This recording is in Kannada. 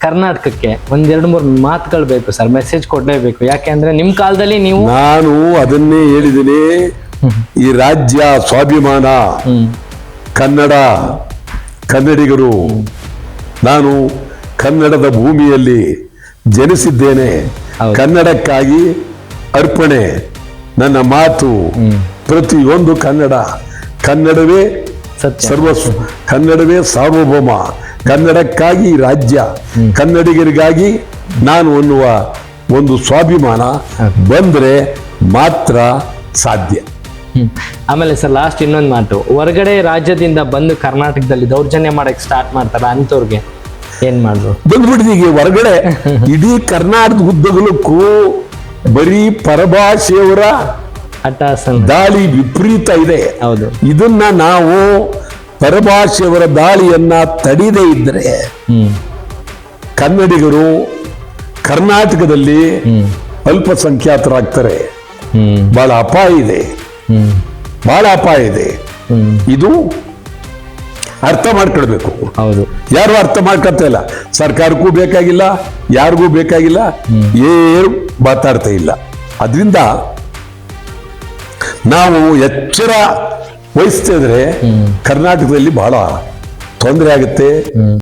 ಕರ್ನಾಟಕಕ್ಕೆ ಒಂದೆರಡು ಮೂರು ಮಾತುಗಳು ಬೇಕು ಸರ್, ಮೆಸೇಜ್ ಕೊಡ್ಲೇಬೇಕು. ಯಾಕೆಂದ್ರೆ ನಿಮ್ ಕಾಲದಲ್ಲಿ ನೀವು ನಾನು ಅದನ್ನೇ ಹೇಳಿದ್ದೀನಿ. ಈ ರಾಜ್ಯ ಸ್ವಾಭಿಮಾನ, ಕನ್ನಡ, ಕನ್ನಡಿಗರು. ನಾನು ಕನ್ನಡದ ಭೂಮಿಯಲ್ಲಿ ಜನಿಸಿದ್ದೇನೆ. ಕನ್ನಡಕ್ಕಾಗಿ ಅರ್ಪಣೆ. ನನ್ನ ಮಾತು ಪ್ರತಿಯೊಂದು ಕನ್ನಡ. ಕನ್ನಡವೇ ಸರ್ವಸ್ವ, ಕನ್ನಡವೇ ಸಾರ್ವಭೌಮ. ಕನ್ನಡಕ್ಕಾಗಿ ರಾಜ್ಯ, ಕನ್ನಡಿಗರಿಗಾಗಿ ನಾನು ಅನ್ನುವ ಒಂದು ಸ್ವಾಭಿಮಾನ ಬಂದ್ರೆ ಮಾತ್ರ ಸಾಧ್ಯ. ಆಮೇಲೆ ಸರ್ ಲಾಸ್ಟ್ ಇನ್ನೊಂದು ಮಾತು, ಹೊರಗಡೆ ರಾಜ್ಯದಿಂದ ಬಂದು ಕರ್ನಾಟಕದಲ್ಲಿ ದೌರ್ಜನ್ಯ ಮಾಡಕ್ ಸ್ಟಾರ್ಟ್ ಮಾಡ್ತಾರ ಅಂತವ್ರಿಗೆ ಏನ್ ಮಾಡ್ರು? ಬಂದ್ಬಿಟ್ಟಿದೀಗ ಹೊರಗಡೆ. ಇಡೀ ಕರ್ನಾಟಕದ ಉದ್ದಗಲಕ್ಕೂ ಬರೀ ಪರಭಾಷೆಯವರ ದಾಳಿ ವಿಪರೀತ ಇದೆ. ಹೌದು. ಇದನ್ನ ನಾವು ಪರಭಾಷೆಯವರ ದಾಳಿಯನ್ನ ತಡೆಯದೇ ಇದ್ರೆ ಕನ್ನಡಿಗರು ಕರ್ನಾಟಕದಲ್ಲಿ ಅಲ್ಪಸಂಖ್ಯಾತರಾಗ್ತಾರೆ. ಬಹಳ ಅಪಾಯ ಇದೆ, ಬಹಳ ಅಪಾಯ ಇದೆ. ಇದು ಅರ್ಥ ಮಾಡ್ಕೊಳ್ಬೇಕು. ಹೌದು. ಯಾರು ಅರ್ಥ ಮಾಡ್ಕೊಳ್ತಾ ಇಲ್ಲ. ಸರ್ಕಾರಕ್ಕೂ ಬೇಕಾಗಿಲ್ಲ, ಯಾರಿಗೂ ಬೇಕಾಗಿಲ್ಲ, ಏನು ಮಾತಾಡ್ತಾ ಇಲ್ಲ. ಅದರಿಂದ ನಾವು ಎಚ್ಚರ ವಹಿಸ್ತಿದ್ರೆ ಕರ್ನಾಟಕದಲ್ಲಿ ಬಹಳ ತೊಂದರೆ ಆಗುತ್ತೆ.